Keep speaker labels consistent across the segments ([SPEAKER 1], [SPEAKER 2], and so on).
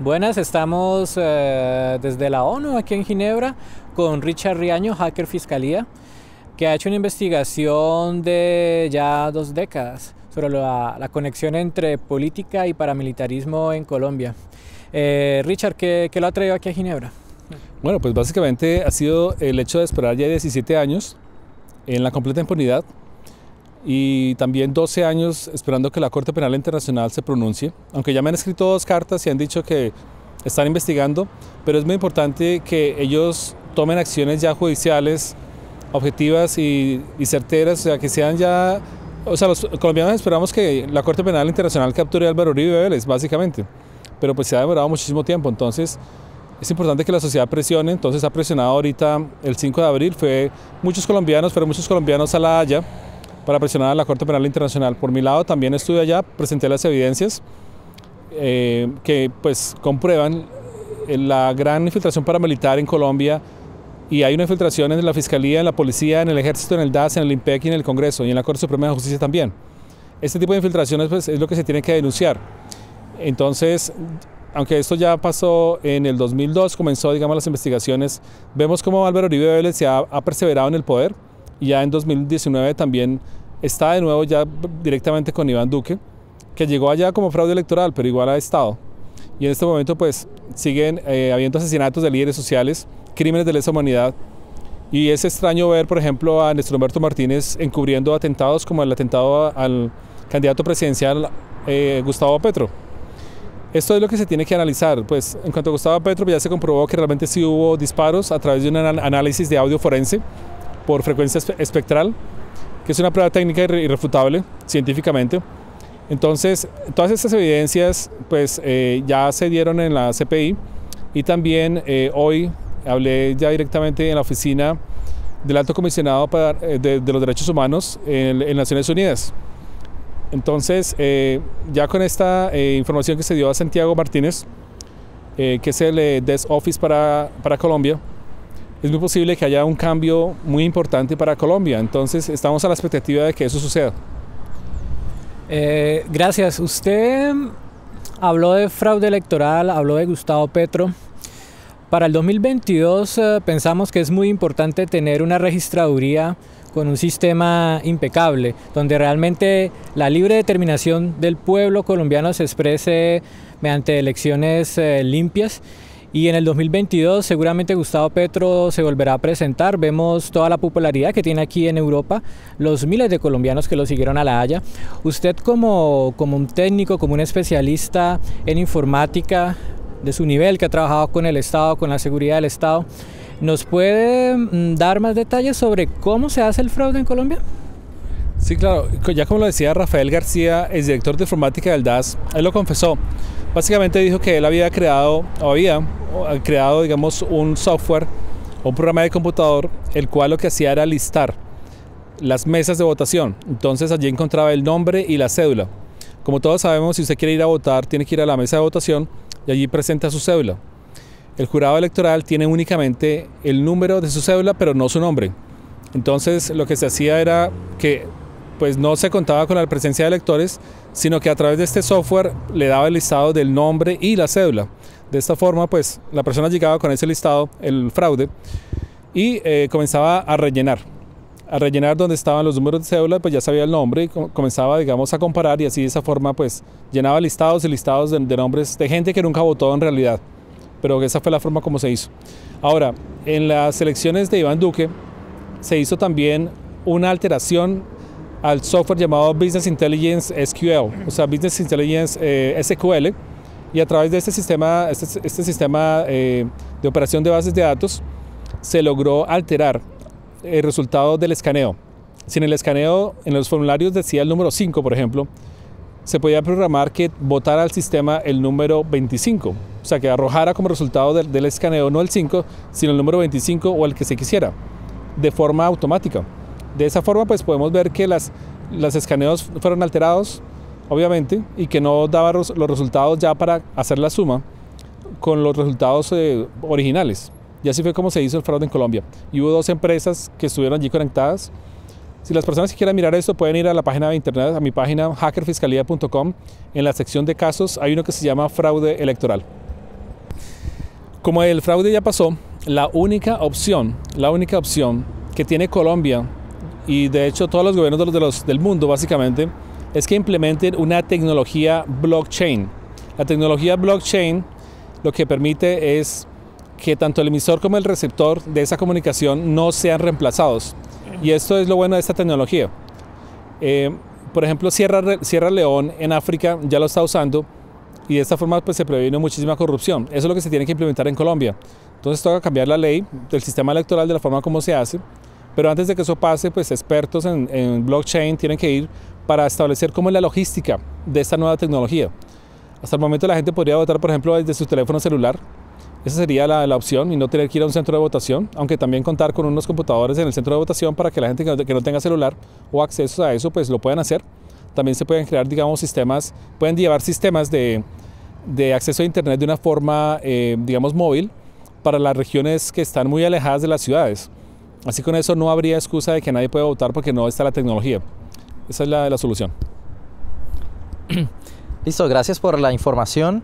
[SPEAKER 1] Buenas, estamos desde la ONU aquí en Ginebra con Richard Riaño, hacker Fiscalía, que ha hecho una investigación de ya 2 décadas sobre la conexión entre política y paramilitarismo en Colombia. Richard, ¿qué lo ha traído aquí a Ginebra?
[SPEAKER 2] Bueno, pues básicamente ha sido el hecho de esperar ya 17 años en la completa impunidad y también 12 años esperando que la Corte Penal Internacional se pronuncie, aunque ya me han escrito 2 cartas y han dicho que están investigando, pero es muy importante que ellos tomen acciones ya judiciales, objetivas y certeras, o sea, que sean ya, o sea, los colombianos esperamos que la Corte Penal Internacional capture a Álvaro Uribe Vélez, básicamente, pero pues se ha demorado muchísimo tiempo, entonces es importante que la sociedad presione. Entonces ha presionado ahorita el 5 de abril, fue muchos colombianos a La Haya para presionar a la Corte Penal Internacional. Por mi lado también estuve allá, presenté las evidencias que pues comprueban la gran infiltración paramilitar en Colombia, y hay una infiltración en la Fiscalía, en la Policía, en el Ejército, en el DAS, en el IMPEC y en el Congreso y en la Corte Suprema de Justicia también. Este tipo de infiltraciones pues, es lo que se tiene que denunciar. Entonces, aunque esto ya pasó en el 2002, comenzó, digamos, las investigaciones, vemos cómo Álvaro Uribe Vélez se ha perseverado en el poder, y ya en 2019 también está de nuevo ya directamente con Iván Duque, que llegó allá como fraude electoral, pero igual ha estado. Y en este momento pues siguen habiendo asesinatos de líderes sociales, crímenes de lesa humanidad, y es extraño ver, por ejemplo, a Néstor Humberto Martínez encubriendo atentados como el atentado al candidato presidencial Gustavo Petro. Esto es lo que se tiene que analizar. Pues en cuanto a Gustavo Petro, ya se comprobó que realmente sí hubo disparos a través de un análisis de audio forense por frecuencia espectral, que es una prueba técnica irrefutable científicamente. Entonces, todas estas evidencias pues ya se dieron en la CPI, y también hoy hablé ya directamente en la oficina del Alto Comisionado de los Derechos Humanos en Naciones Unidas. Entonces, ya con esta información que se dio a Santiago Martínez, que es el Desk Office para Colombia, es muy posible que haya un cambio muy importante para Colombia. Entonces, estamos a la expectativa de que eso suceda.
[SPEAKER 1] Gracias. Usted habló de fraude electoral, habló de Gustavo Petro. Para el 2022 pensamos que es muy importante tener una registraduría con un sistema impecable, donde realmente la libre determinación del pueblo colombiano se exprese mediante elecciones limpias. Y en el 2022 seguramente Gustavo Petro se volverá a presentar. Vemos toda la popularidad que tiene aquí en Europa, los miles de colombianos que lo siguieron a La Haya. Usted como un técnico, como un especialista en informática de su nivel, que ha trabajado con el Estado, con la seguridad del Estado, ¿nos puede dar más detalles sobre cómo se hace el fraude en Colombia?
[SPEAKER 2] Sí, claro. Ya como lo decía Rafael García, el director de informática del DAS, él lo confesó. Básicamente dijo que él había creado, digamos, un software o un programa de computador, el cual lo que hacía era listar las mesas de votación. Entonces allí encontraba el nombre y la cédula. Como todos sabemos, si usted quiere ir a votar, tiene que ir a la mesa de votación y allí presenta su cédula. El jurado electoral tiene únicamente el número de su cédula, pero no su nombre. Entonces lo que se hacía era que pues no se contaba con la presencia de electores, sino que a través de este software le daba el listado del nombre y la cédula. De esta forma, pues la persona llegaba con ese listado, el fraude, y comenzaba a rellenar donde estaban los números de cédula, pues ya sabía el nombre y comenzaba, digamos, a comparar, y así de esa forma, pues llenaba listados y listados de nombres de gente que nunca votó en realidad. Pero esa fue la forma como se hizo. Ahora, en las elecciones de Iván Duque se hizo también una alteración al software llamado Business Intelligence SQL, o sea, Business Intelligence SQL, y a través de este sistema de operación de bases de datos se logró alterar el resultado del escaneo. Si en el escaneo, en los formularios decía el número 5, por ejemplo, se podía programar que votara al sistema el número 25, o sea, que arrojara como resultado del escaneo no el 5, sino el número 25 o el que se quisiera, de forma automática. De esa forma pues podemos ver que los escaneos fueron alterados, obviamente, y que no daba los resultados ya para hacer la suma con los resultados originales. Y así fue como se hizo el fraude en Colombia. Y hubo 2 empresas que estuvieron allí conectadas. Si las personas que quieran mirar esto pueden ir a la página de internet, a mi página hackerfiscalía.com. En la sección de casos hay uno que se llama fraude electoral. Como el fraude ya pasó, la única opción que tiene Colombia y de hecho todos los gobiernos del mundo básicamente es que implementen una tecnología blockchain. La tecnología blockchain lo que permite es que tanto el emisor como el receptor de esa comunicación no sean reemplazados. Y esto es lo bueno de esta tecnología. Por ejemplo, Sierra León en África ya lo está usando y de esta forma pues, se previene muchísima corrupción. Eso es lo que se tiene que implementar en Colombia. Entonces toca cambiar la ley del sistema electoral de la forma como se hace, pero antes de que eso pase, pues expertos en blockchain tienen que ir para establecer cómo es la logística de esta nueva tecnología. Hasta el momento la gente podría votar, por ejemplo, desde su teléfono celular. Esa sería la opción y no tener que ir a un centro de votación, aunque también contar con unos computadores en el centro de votación para que la gente que no tenga celular o acceso a eso, pues lo puedan hacer. También se pueden crear, digamos, sistemas, pueden llevar sistemas de acceso a internet de una forma, digamos, móvil para las regiones que están muy alejadas de las ciudades. Así con eso no habría excusa de que nadie pueda votar porque no está la tecnología. Esa es la solución.
[SPEAKER 3] Listo, gracias por la información.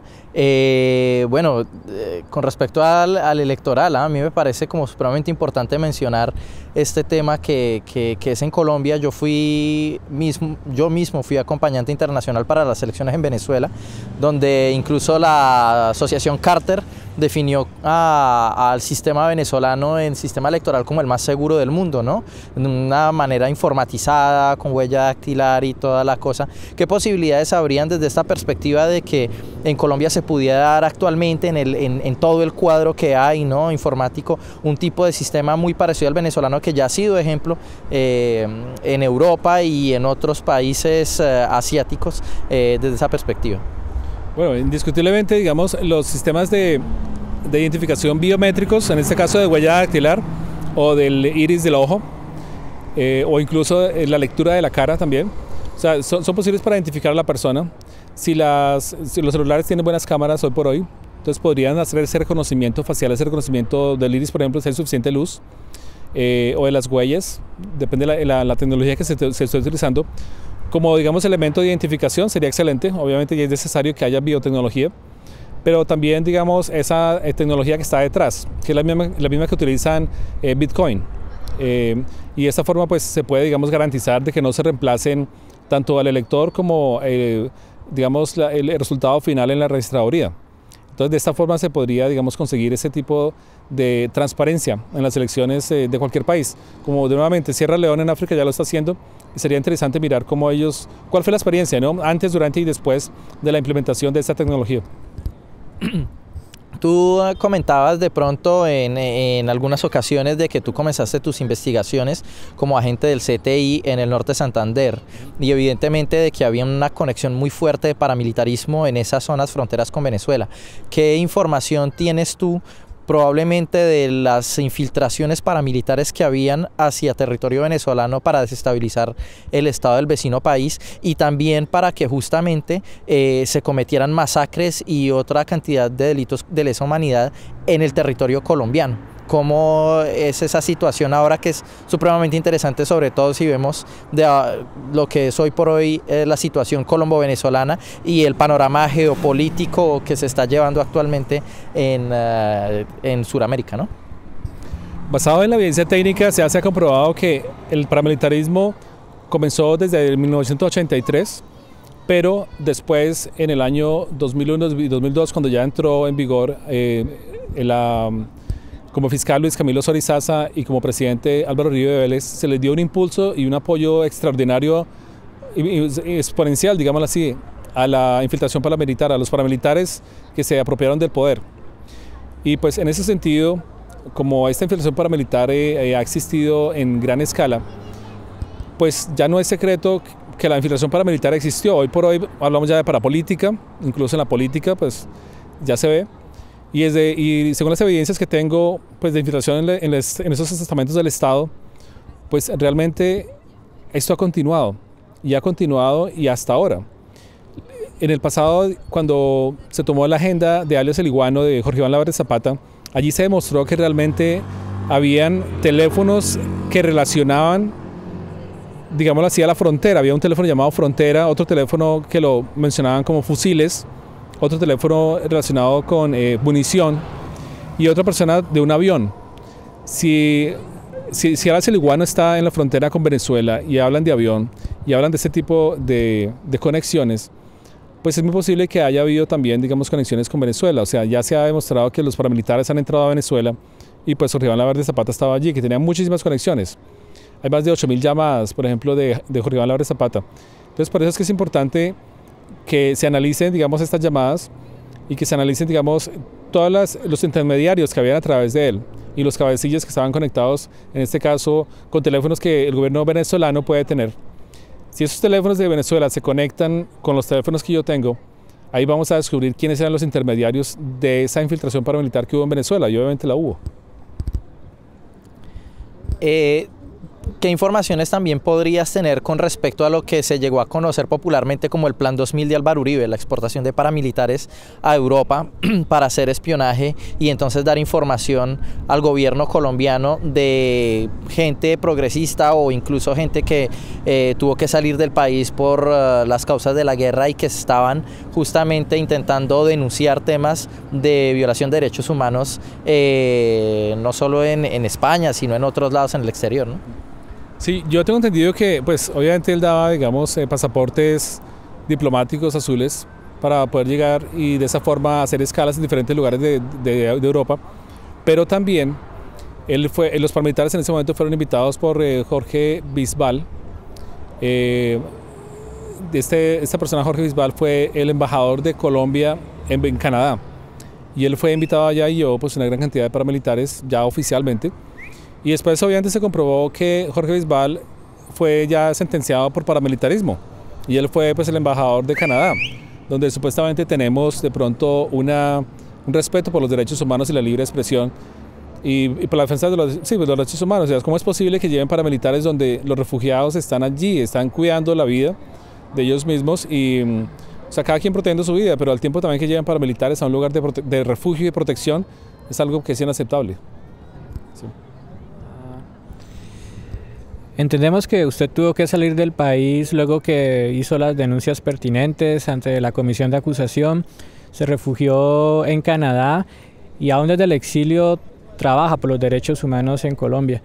[SPEAKER 3] Con respecto al electoral, a mí me parece como supremamente importante mencionar este tema que es en Colombia. Yo mismo fui acompañante internacional para las elecciones en Venezuela, donde incluso la asociación Carter definió al sistema venezolano en sistema electoral como el más seguro del mundo, ¿no? De una manera informatizada, con huella dactilar y toda la cosa. ¿Qué posibilidades habrían desde esta perspectiva de que en Colombia se pudiera dar actualmente en todo el cuadro que hay, ¿no?, informático, un tipo de sistema muy parecido al venezolano que ya ha sido ejemplo en Europa y en otros países asiáticos desde esa perspectiva?
[SPEAKER 2] Bueno, indiscutiblemente, digamos, los sistemas de identificación biométricos, en este caso de huella dactilar o del iris del ojo, o incluso la lectura de la cara también, o sea, son posibles para identificar a la persona. Si los celulares tienen buenas cámaras hoy por hoy, entonces podrían hacer ese reconocimiento facial, ese reconocimiento del iris, por ejemplo, si hay suficiente luz, o de las huellas, depende de la tecnología que se esté utilizando. Como, digamos, elemento de identificación sería excelente, obviamente ya es necesario que haya biotecnología, pero también, digamos, esa tecnología que está detrás, que es la misma que utilizan Bitcoin. Y de esta forma pues se puede, digamos, garantizar de que no se reemplacen tanto al elector como, digamos, el resultado final en la registraduría. Entonces, de esta forma se podría, digamos, conseguir ese tipo de transparencia en las elecciones de cualquier país. Como nuevamente Sierra León en África ya lo está haciendo, y sería interesante mirar cómo cuál fue la experiencia, ¿no?, antes, durante y después de la implementación de esta tecnología.
[SPEAKER 3] Tú comentabas de pronto en algunas ocasiones de que tú comenzaste tus investigaciones como agente del CTI en el norte de Santander y evidentemente de que había una conexión muy fuerte de paramilitarismo en esas zonas fronteras con Venezuela. ¿Qué información tienes tú probablemente de las infiltraciones paramilitares que habían hacia territorio venezolano para desestabilizar el estado del vecino país y también para que justamente se cometieran masacres y otra cantidad de delitos de lesa humanidad en el territorio colombiano? ¿Cómo es esa situación ahora, que es supremamente interesante, sobre todo si vemos lo que es hoy por hoy la situación colombo-venezolana y el panorama geopolítico que se está llevando actualmente en Sudamérica, ¿no?
[SPEAKER 2] Basado en la evidencia técnica, se ha comprobado que el paramilitarismo comenzó desde 1983, pero después, en el año 2001 y 2002, cuando ya entró en vigor como fiscal Luis Camilo Sorizaza y como presidente Álvaro Uribe Vélez, se les dio un impulso y un apoyo extraordinario y exponencial, digámoslo así, a la infiltración paramilitar, a los paramilitares que se apropiaron del poder. Y pues en ese sentido, como esta infiltración paramilitar ha existido en gran escala, pues ya no es secreto que la infiltración paramilitar existió. Hoy por hoy hablamos ya de parapolítica, incluso en la política pues ya se ve. Y según las evidencias que tengo pues, de infiltración en esos estamentos del Estado, pues realmente esto ha continuado y hasta ahora. En el pasado, cuando se tomó la agenda de alias El Iguano de Jorge Iván Álvarez Zapata, allí se demostró que realmente habían teléfonos que relacionaban, digámoslo así, a la frontera. Había un teléfono llamado Frontera, otro teléfono que lo mencionaban como fusiles, otro teléfono relacionado con munición, y otra persona de un avión. Si Aras el Iguano está en la frontera con Venezuela y hablan de avión y hablan de este tipo de conexiones, pues es muy posible que haya habido también, digamos, conexiones con Venezuela. O sea, ya se ha demostrado que los paramilitares han entrado a Venezuela y pues Jorge Iván Laverde Zapata estaba allí, que tenía muchísimas conexiones. Hay más de 8.000 llamadas, por ejemplo, de Jorge Iván Laverde Zapata. Entonces, por eso es que es importante que se analicen, digamos, estas llamadas y que se analicen, digamos, todos los intermediarios que habían a través de él y los cabecillas que estaban conectados, en este caso, con teléfonos que el gobierno venezolano puede tener. Si esos teléfonos de Venezuela se conectan con los teléfonos que yo tengo, ahí vamos a descubrir quiénes eran los intermediarios de esa infiltración paramilitar que hubo en Venezuela, y obviamente la hubo.
[SPEAKER 3] ¿Qué informaciones también podrías tener con respecto a lo que se llegó a conocer popularmente como el Plan 2000 de Álvaro Uribe, la exportación de paramilitares a Europa para hacer espionaje y entonces dar información al gobierno colombiano de gente progresista o incluso gente que tuvo que salir del país por las causas de la guerra y que estaban justamente intentando denunciar temas de violación de derechos humanos, no solo en España, sino en otros lados en el exterior, ¿no?
[SPEAKER 2] Sí, yo tengo entendido que, pues, obviamente él daba, digamos, pasaportes diplomáticos azules para poder llegar y de esa forma hacer escalas en diferentes lugares de Europa, pero también los paramilitares en ese momento fueron invitados por Jorge Bisbal. Esta persona, Jorge Bisbal, fue el embajador de Colombia en Canadá, y él fue invitado allá y llevó pues una gran cantidad de paramilitares ya oficialmente. Y después obviamente se comprobó que Jorge Bisbal fue ya sentenciado por paramilitarismo y él fue pues el embajador de Canadá, donde supuestamente tenemos de pronto un respeto por los derechos humanos y la libre expresión y por la defensa de los derechos humanos. O sea, ¿cómo es posible que lleven paramilitares donde los refugiados están allí, están cuidando la vida de ellos mismos y o sea, cada quien protegiendo su vida, pero al tiempo también que lleven paramilitares a un lugar de refugio y de protección es algo que es inaceptable? Sí.
[SPEAKER 1] Entendemos que usted tuvo que salir del país luego que hizo las denuncias pertinentes ante la comisión de acusación, se refugió en Canadá y aún desde el exilio trabaja por los derechos humanos en Colombia.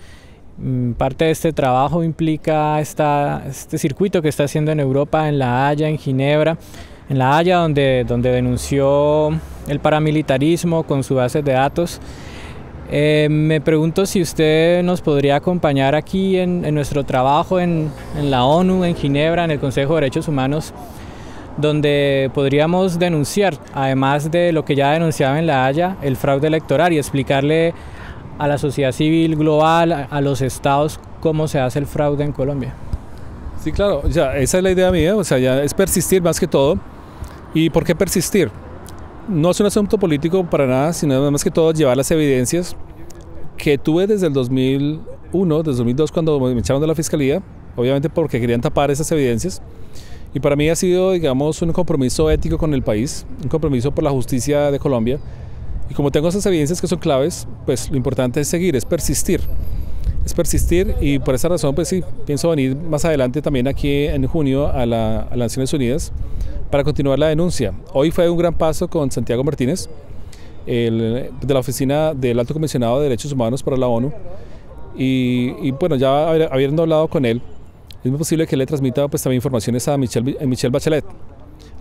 [SPEAKER 1] Parte de este trabajo implica este circuito que está haciendo en Europa, en La Haya, en Ginebra, en La Haya donde denunció el paramilitarismo con su base de datos. Me pregunto si usted nos podría acompañar aquí en nuestro trabajo en la ONU, en Ginebra, en el Consejo de Derechos Humanos, donde podríamos denunciar, además de lo que ya denunciaba en La Haya, el fraude electoral y explicarle a la sociedad civil global, a los estados, cómo se hace el fraude en Colombia.
[SPEAKER 2] Sí, claro, ya, esa es la idea mía, o sea, ya es persistir más que todo. ¿Y por qué persistir? No es un asunto político para nada, sino más que todo llevar las evidencias que tuve desde el 2001, desde 2002 cuando me echaron de la fiscalía, obviamente porque querían tapar esas evidencias. Y para mí ha sido, digamos, un compromiso ético con el país, un compromiso por la justicia de Colombia. Y como tengo esas evidencias que son claves, pues lo importante es seguir, es persistir. Es persistir y por esa razón, pues sí, pienso venir más adelante también aquí en junio a las Naciones Unidas para continuar la denuncia. Hoy fue un gran paso con Santiago Martínez, de la Oficina del Alto Comisionado de Derechos Humanos para la ONU. Y bueno, ya habiendo hablado con él, es muy posible que le transmita pues, también informaciones a Michelle Bachelet,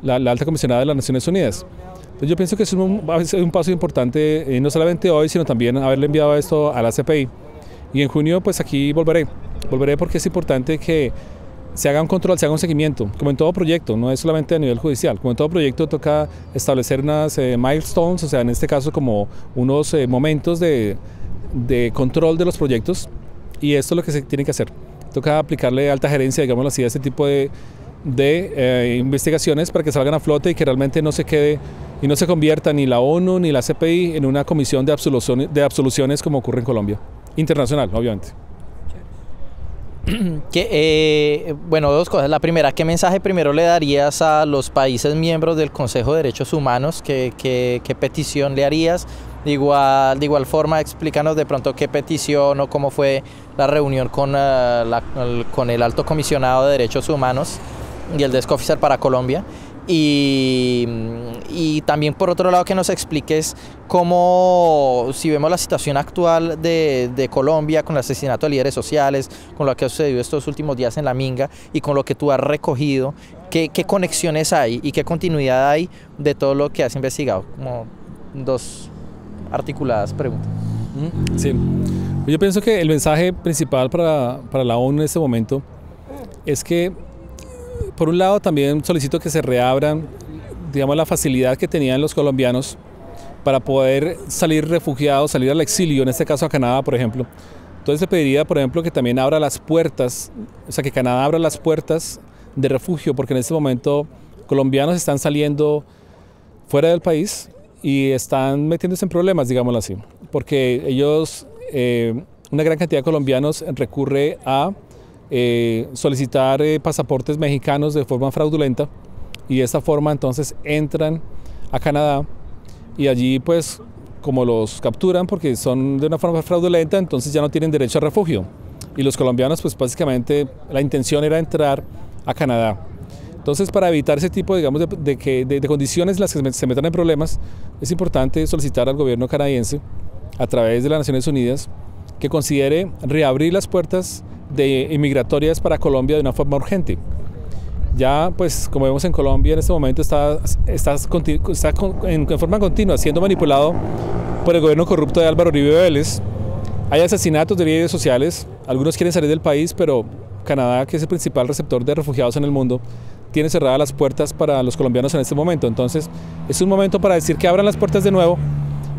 [SPEAKER 2] la Alta Comisionada de las Naciones Unidas. Entonces yo pienso que es un paso importante, no solamente hoy, sino también haberle enviado esto a la CPI. Y en junio, pues aquí volveré porque es importante que se haga un control, se haga un seguimiento, como en todo proyecto, no es solamente a nivel judicial, como en todo proyecto toca establecer unas milestones, o sea, en este caso como unos momentos de control de los proyectos, y esto es lo que se tiene que hacer. Toca aplicarle alta gerencia, digámoslo así, a este tipo de investigaciones para que salgan a flote y que realmente no se quede y no se convierta ni la ONU ni la CPI en una comisión de absoluciones como ocurre en Colombia, internacional, obviamente.
[SPEAKER 3] Bueno, dos cosas. La primera, ¿qué mensaje primero le darías a los países miembros del Consejo de Derechos Humanos? ¿Qué petición le harías? De igual forma, explícanos de pronto qué petición o cómo fue la reunión con el Alto Comisionado de Derechos Humanos y el Desk Officer para Colombia. Y también por otro lado que nos expliques cómo, si vemos la situación actual de Colombia con el asesinato de líderes sociales, con lo que ha sucedido estos últimos días en La Minga y con lo que tú has recogido, ¿qué conexiones hay y qué continuidad hay de todo lo que has investigado? Como dos articuladas preguntas.
[SPEAKER 2] Sí, yo pienso que el mensaje principal para la ONU en este momento es que, por un lado, también solicito que se reabran, digamos, la facilidad que tenían los colombianos para poder salir refugiados, salir al exilio, en este caso a Canadá, por ejemplo. Entonces se pediría, por ejemplo, que también abra las puertas, o sea, que Canadá abra las puertas de refugio, porque en este momento colombianos están saliendo fuera del país y están metiéndose en problemas, digámoslo así, porque ellos, una gran cantidad de colombianos recurre a solicitar pasaportes mexicanos de forma fraudulenta, y de esta forma entonces entran a Canadá y allí, pues, como los capturan porque son de una forma fraudulenta, entonces ya no tienen derecho a refugio, y los colombianos, pues básicamente la intención era entrar a Canadá. Entonces, para evitar ese tipo, digamos, de condiciones en las que se metan en problemas, es importante solicitar al gobierno canadiense, a través de las Naciones Unidas, que considere reabrir las puertas inmigratorias para Colombia de una forma urgente. Ya, pues, como vemos en Colombia, en este momento está en forma continua siendo manipulado por el gobierno corrupto de Álvaro Uribe Vélez. Hay asesinatos de líderes sociales, algunos quieren salir del país, pero Canadá, que es el principal receptor de refugiados en el mundo, tiene cerradas las puertas para los colombianos en este momento. Entonces, es un momento para decir que abran las puertas de nuevo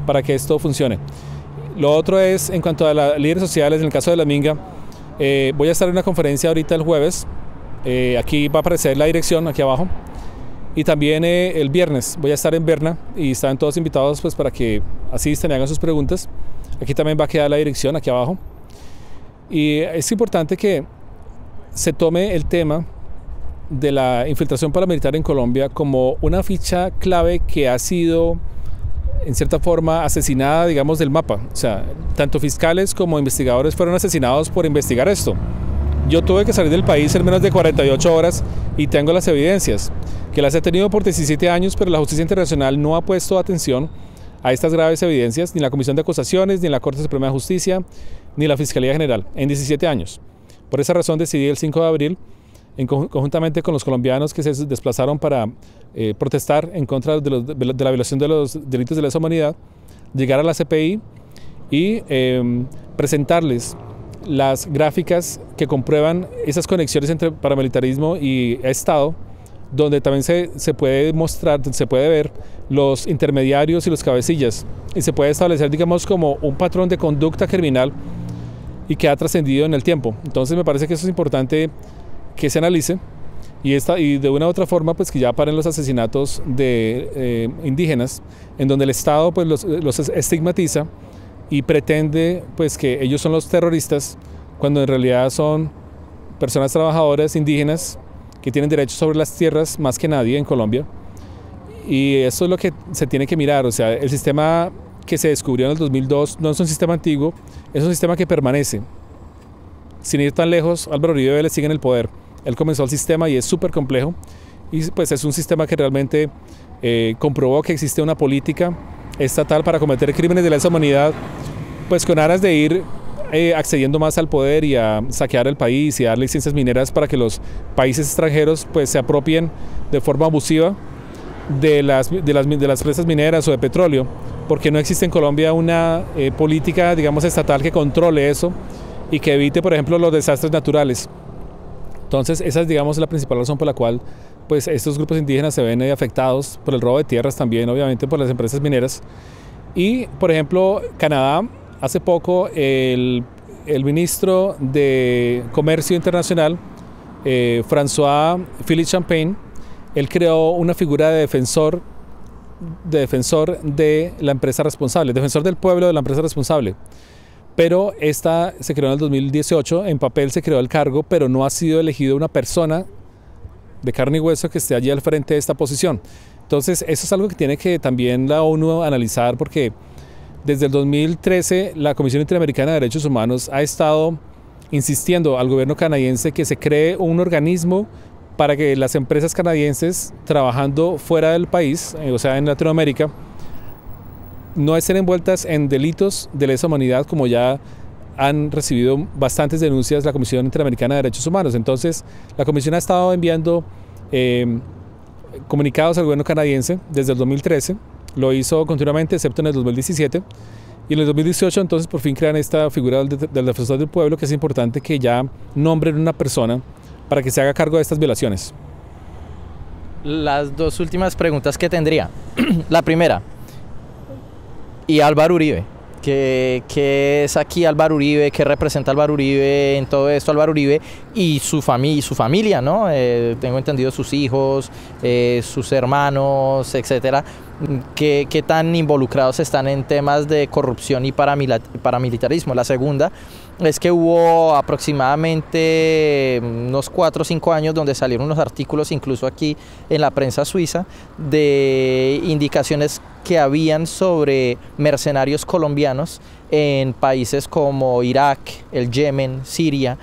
[SPEAKER 2] para que esto funcione. Lo otro es, en cuanto a los líderes sociales, en el caso de La Minga, voy a estar en una conferencia ahorita el jueves, aquí va a aparecer la dirección, aquí abajo, y también el viernes voy a estar en Berna y están todos invitados, pues, para que asistan y hagan sus preguntas. Aquí también va a quedar la dirección, aquí abajo. Y es importante que se tome el tema de la infiltración paramilitar en Colombia como una ficha clave que ha sido, en cierta forma, asesinada, digamos, del mapa. O sea, tanto fiscales como investigadores fueron asesinados por investigar esto. Yo tuve que salir del país en menos de 48 horas y tengo las evidencias, que las he tenido por 17 años, pero la justicia internacional no ha puesto atención a estas graves evidencias, ni la Comisión de Acusaciones, ni la Corte Suprema de Justicia, ni la Fiscalía General, en 17 años. Por esa razón decidí el 5 de abril, conjuntamente con los colombianos que se desplazaron para protestar en contra de la violación de los delitos de lesa humanidad, llegar a la CPI y presentarles las gráficas que comprueban esas conexiones entre paramilitarismo y Estado, donde también se puede mostrar, se puede ver los intermediarios y los cabecillas, y se puede establecer, digamos, como un patrón de conducta criminal y que ha trascendido en el tiempo. Entonces me parece que eso es importante que se analice y de una u otra forma, pues, que ya paren los asesinatos de indígenas, en donde el Estado, pues, los estigmatiza y pretende, pues, que ellos son los terroristas, cuando en realidad son personas trabajadoras indígenas que tienen derechos sobre las tierras más que nadie en Colombia. Y eso es lo que se tiene que mirar. O sea, el sistema que se descubrió en el 2002 no es un sistema antiguo, es un sistema que permanece. Sin ir tan lejos, Álvaro Uribe Vélez sigue en el poder. Él comenzó el sistema y es súper complejo, y pues es un sistema que realmente comprobó que existe una política estatal para cometer crímenes de lesa humanidad, pues con aras de ir accediendo más al poder y a saquear el país y a dar licencias mineras para que los países extranjeros, pues, se apropien de forma abusiva de las presas mineras o de petróleo, porque no existe en Colombia una política, digamos, estatal que controle eso y que evite, por ejemplo, los desastres naturales. Entonces, esa es, digamos, la principal razón por la cual, pues, estos grupos indígenas se ven afectados por el robo de tierras, también obviamente por las empresas mineras. Y, por ejemplo, Canadá, hace poco el ministro de Comercio Internacional, François Philippe Champagne, él creó una figura de defensor de la empresa responsable, defensor del pueblo de la empresa responsable. Pero esta se creó en el 2018, en papel se creó el cargo, pero no ha sido elegido una persona de carne y hueso que esté allí al frente de esta posición. Entonces, eso es algo que tiene que también la ONU analizar, porque desde el 2013 la Comisión Interamericana de Derechos Humanos ha estado insistiendo al gobierno canadiense que se cree un organismo para que las empresas canadienses trabajando fuera del país, o sea en Latinoamérica, no estén envueltas en delitos de lesa humanidad, como ya han recibido bastantes denuncias la Comisión Interamericana de Derechos Humanos. Entonces, la Comisión ha estado enviando comunicados al gobierno canadiense desde el 2013, lo hizo continuamente, excepto en el 2017, y en el 2018 entonces por fin crean esta figura del defensor del pueblo, que es importante que ya nombren una persona para que se haga cargo de estas violaciones.
[SPEAKER 3] Las dos últimas preguntas que tendría. La primera, ¿y Álvaro Uribe? ¿Qué es aquí Álvaro Uribe? ¿Qué representa Álvaro Uribe en todo esto? Álvaro Uribe y su familia, ¿no? Tengo entendido sus hijos, sus hermanos, etcétera. ¿Qué tan involucrados están en temas de corrupción y paramilitarismo? La segunda es que hubo aproximadamente unos 4 o 5 años donde salieron unos artículos, incluso aquí en la prensa suiza, de indicaciones que habían sobre mercenarios colombianos en países como Irak, el Yemen, Siria,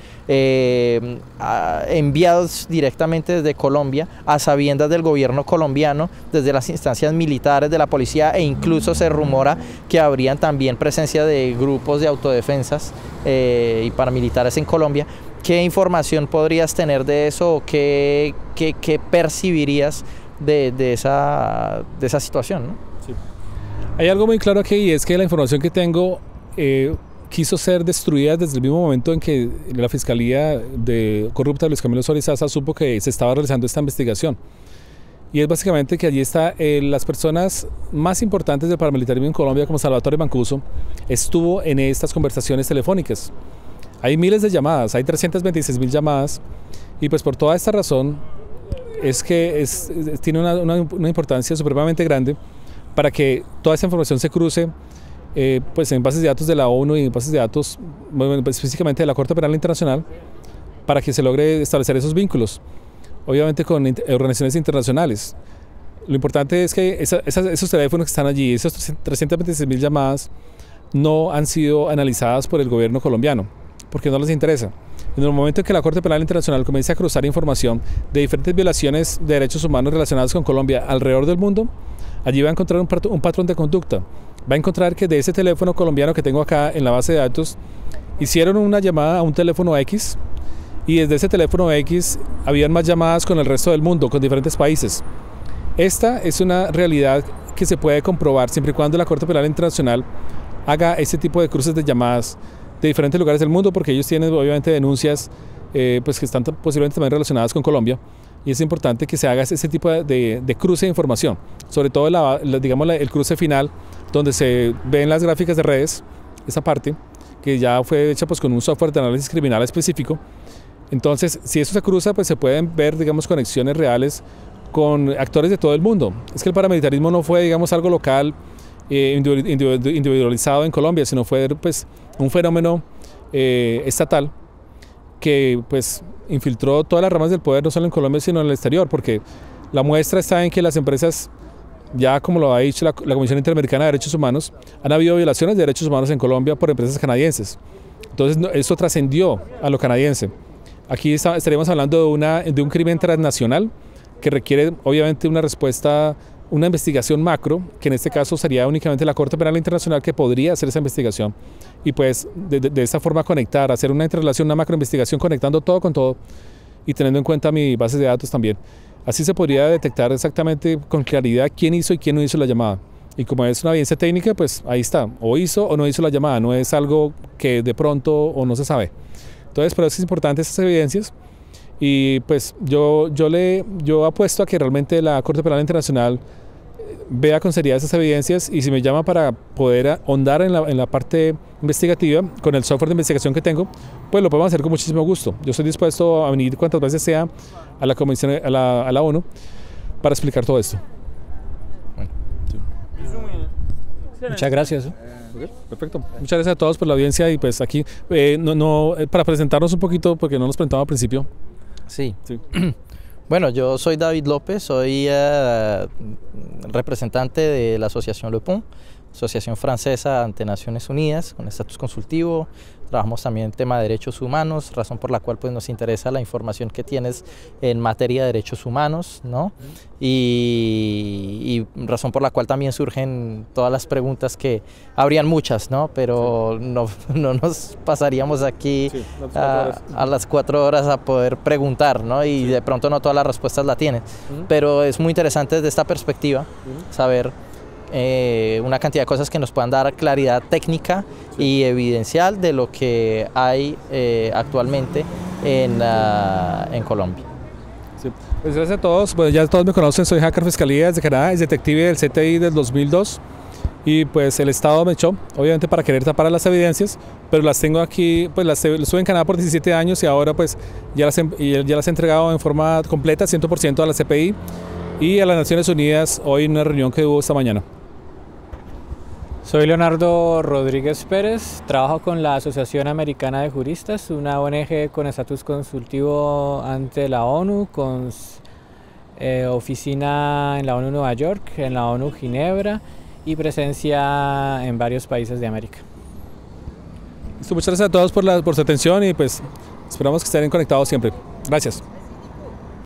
[SPEAKER 3] enviados directamente desde Colombia a sabiendas del gobierno colombiano, desde las instancias militares de la policía, e incluso se rumora que habrían también presencia de grupos de autodefensas y paramilitares en Colombia. ¿Qué información podrías tener de eso o qué percibirías de esa situación, ¿no?
[SPEAKER 2] Sí. Hay algo muy claro aquí, y es que la información que tengo quiso ser destruida desde el mismo momento en que la Fiscalía corrupta de Luis Camilo Soria Saza supo que se estaba realizando esta investigación. Y es básicamente que allí está las personas más importantes del paramilitarismo en Colombia, como Salvatore Mancuso, estuvo en estas conversaciones telefónicas. Hay miles de llamadas, hay 326.000 llamadas, y pues por toda esta razón es que tiene una importancia supremamente grande para que toda esta información se cruce pues en bases de datos de la ONU y en bases de datos específicamente de la Corte Penal Internacional, para que se logre establecer esos vínculos, obviamente con organizaciones internacionales. Lo importante es que esos teléfonos que están allí, esas 326.000 llamadas, no han sido analizadas por el gobierno colombiano, porque no les interesa. En el momento en que la Corte Penal Internacional comience a cruzar información de diferentes violaciones de derechos humanos relacionadas con Colombia alrededor del mundo, allí va a encontrar un patrón de conducta. Va a encontrar que de ese teléfono colombiano que tengo acá en la base de datos, hicieron una llamada a un teléfono X, y desde ese teléfono X habían más llamadas con el resto del mundo, con diferentes países. Esta es una realidad que se puede comprobar siempre y cuando la Corte Penal Internacional haga ese tipo de cruces de llamadas de diferentes lugares del mundo, porque ellos tienen obviamente denuncias pues que están posiblemente también relacionadas con Colombia, y es importante que se haga ese tipo de cruce de información, sobre todo digamos el cruce final, donde se ven las gráficas de redes, esa parte que ya fue hecha pues con un software de análisis criminal específico. Entonces, si eso se cruza, pues se pueden ver, digamos, conexiones reales con actores de todo el mundo. Es que el paramilitarismo no fue, digamos, algo local, individualizado en Colombia, sino fue pues un fenómeno estatal que pues infiltró todas las ramas del poder, no solo en Colombia, sino en el exterior, porque la muestra está en que las empresas, ya como lo ha dicho la Comisión Interamericana de Derechos Humanos, han habido violaciones de derechos humanos en Colombia por empresas canadienses. Entonces, eso trascendió a lo canadiense. Aquí estaríamos hablando de un crimen transnacional que requiere obviamente una respuesta, una investigación macro, que en este caso sería únicamente la Corte Penal Internacional que podría hacer esa investigación, y pues de esta forma conectar, hacer una interrelación, una macroinvestigación conectando todo con todo y teniendo en cuenta mi base de datos también. Así se podría detectar exactamente con claridad quién hizo y quién no hizo la llamada. Y como es una evidencia técnica, pues ahí está, o hizo o no hizo la llamada, no es algo que de pronto o no se sabe. Entonces, por eso es importante esas evidencias, y pues yo apuesto a que realmente la Corte Penal Internacional vea con seriedad esas evidencias, y si me llama para poder ahondar en la parte investigativa con el software de investigación que tengo, pues lo podemos hacer con muchísimo gusto. Yo estoy dispuesto a venir cuantas veces sea a la Comisión, a la ONU, para explicar todo esto.
[SPEAKER 1] Bueno, sí. Muchas gracias.
[SPEAKER 2] Okay, perfecto. Muchas gracias a todos por la audiencia, y pues aquí para presentarnos un poquito, porque no nos presentamos al principio.
[SPEAKER 3] Sí. Bueno, yo soy David López, soy representante de la Asociación Le Pont. Asociación Francesa ante Naciones Unidas, con estatus consultivo. Trabajamos también en tema de derechos humanos, razón por la cual pues, nos interesa la información que tienes en materia de derechos humanos, ¿no? Y razón por la cual también surgen todas las preguntas que habrían muchas, ¿no? Pero no nos pasaríamos aquí a las 4 horas a poder preguntar, ¿no? Y de pronto no todas las respuestas la tienen. Pero es muy interesante desde esta perspectiva saber una cantidad de cosas que nos puedan dar claridad técnica y evidencial de lo que hay actualmente en Colombia.
[SPEAKER 2] Sí. Pues gracias a todos, pues ya todos me conocen, soy hacker Fiscalía desde Canadá, es detective del CTI del 2002 y pues el Estado me echó, obviamente para querer tapar las evidencias, pero las tengo aquí, pues las estuve en Canadá por 17 años y ahora pues ya las he entregado en forma completa, 100% a la CPI y a las Naciones Unidas hoy en una reunión que hubo esta mañana.
[SPEAKER 1] Soy Leonardo Rodríguez Pérez, trabajo con la Asociación Americana de Juristas, una ONG con estatus consultivo ante la ONU, con oficina en la ONU Nueva York, en la ONU Ginebra y presencia en varios países de América.
[SPEAKER 2] Muchas gracias a todos por su atención y pues esperamos que estén conectados siempre. Gracias.